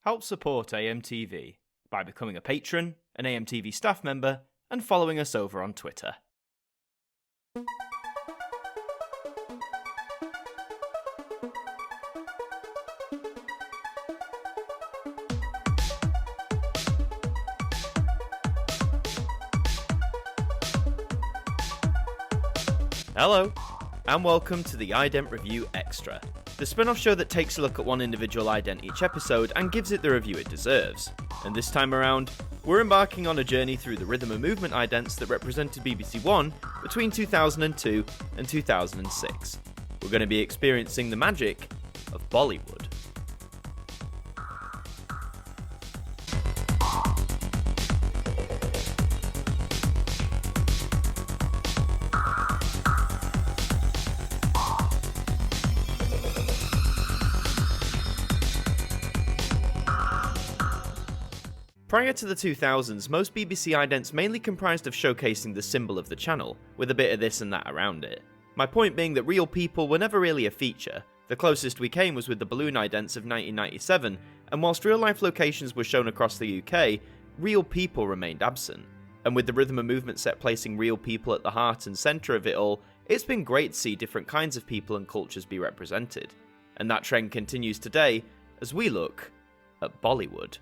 Help support AMTV by becoming a patron, an AMTV staff member, and following us over on Twitter. Hello, and welcome to the Ident Review Extra, the spin-off show that takes a look at one individual ident each episode and gives it the review it deserves. And this time around, we're embarking on a journey through the rhythm and movement idents that represented BBC One between 2002 and 2006. We're going to be experiencing the magic of Bollywood. Prior to the 2000s, most BBC idents mainly comprised of showcasing the symbol of the channel, with a bit of this and that around it. My point being that real people were never really a feature. The closest we came was with the balloon idents of 1997, and whilst real life locations were shown across the UK, real people remained absent. And with the rhythm and movement set placing real people at the heart and centre of it all, it's been great to see different kinds of people and cultures be represented. And that trend continues today, as we look at Bollywood.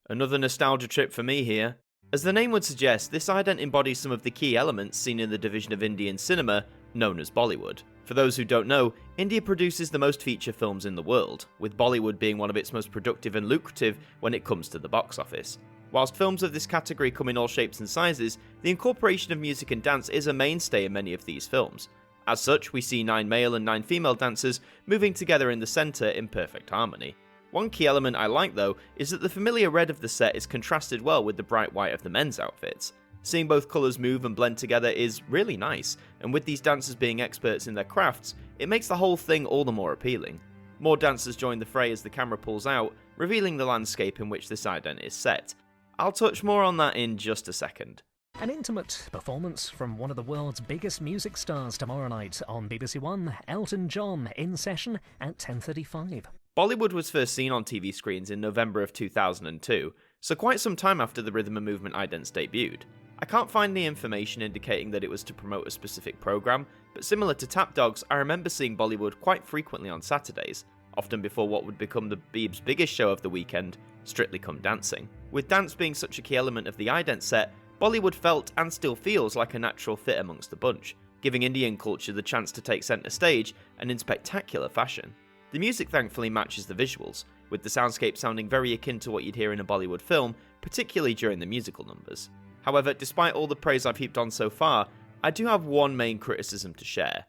Another nostalgia trip for me here. As the name would suggest, this ident embodies some of the key elements seen in the division of Indian cinema known as Bollywood. For those who don't know, India produces the most feature films in the world, with Bollywood being one of its most productive and lucrative when it comes to the box office. Whilst films of this category come in all shapes and sizes, the incorporation of music and dance is a mainstay in many of these films. As such, we see 9 male and 9 female dancers moving together in the centre in perfect harmony. One key element I like though is that the familiar red of the set is contrasted well with the bright white of the men's outfits. Seeing both colours move and blend together is really nice, and with these dancers being experts in their crafts, it makes the whole thing all the more appealing. More dancers join the fray as the camera pulls out, revealing the landscape in which this ident is set. I'll touch more on that in just a second. An intimate performance from one of the world's biggest music stars tomorrow night on BBC One, Elton John, in session at 10:35. Bollywood was first seen on TV screens in November of 2002, so quite some time after the rhythm and movement idents debuted. I can't find any information indicating that it was to promote a specific programme, but similar to Tap Dogs, I remember seeing Bollywood quite frequently on Saturdays, often before what would become the Beeb's biggest show of the weekend, Strictly Come Dancing. With dance being such a key element of the ident set, Bollywood felt and still feels like a natural fit amongst the bunch, giving Indian culture the chance to take centre stage and in spectacular fashion. The music thankfully matches the visuals, with the soundscape sounding very akin to what you'd hear in a Bollywood film, particularly during the musical numbers. However, despite all the praise I've heaped on so far, I do have one main criticism to share.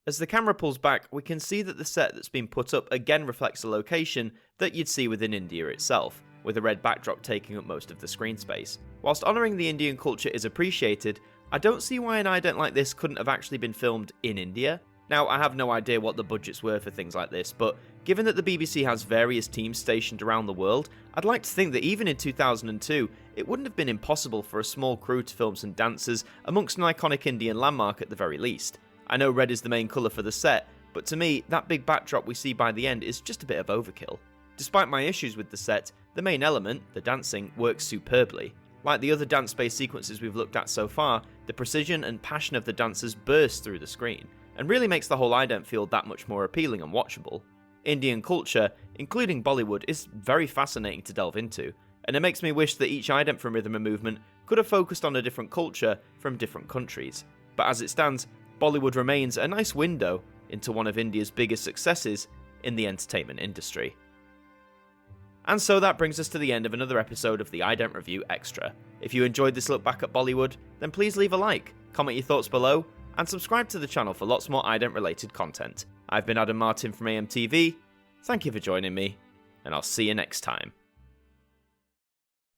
As the camera pulls back, we can see that the set that's been put up again reflects a location that you'd see within India itself, with a red backdrop taking up most of the screen space. Whilst honouring the Indian culture is appreciated, I don't see why an ident like this couldn't have actually been filmed in India. Now, I have no idea what the budgets were for things like this, but given that the BBC has various teams stationed around the world, I'd like to think that even in 2002, it wouldn't have been impossible for a small crew to film some dancers amongst an iconic Indian landmark at the very least. I know red is the main colour for the set, but to me, that big backdrop we see by the end is just a bit of overkill. Despite my issues with the set, the main element, the dancing, works superbly. Like the other dance-based sequences we've looked at so far, the precision and passion of the dancers bursts through the screen, and really makes the whole ident feel that much more appealing and watchable. Indian culture, including Bollywood, is very fascinating to delve into, and it makes me wish that each ident from Rhythm and Movement could have focused on a different culture from different countries. But as it stands, Bollywood remains a nice window into one of India's biggest successes in the entertainment industry. And so that brings us to the end of another episode of the Ident Review Extra. If you enjoyed this look back at Bollywood, then please leave a like, comment your thoughts below, and subscribe to the channel for lots more Ident related content. I've been Adam Martyn from AMTV, thank you for joining me, and I'll see you next time.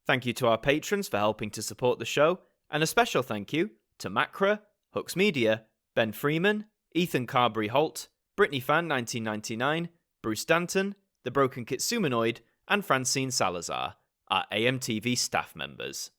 Thank you to our patrons for helping to support the show, and a special thank you to Macra, Hooks Media, Ben Freeman, Ethan Carberry-Holt, Brittany Fan 1999, Bruce Danton, The Broken Kitsumanoid, and Francine Salazar, our AMTV staff members.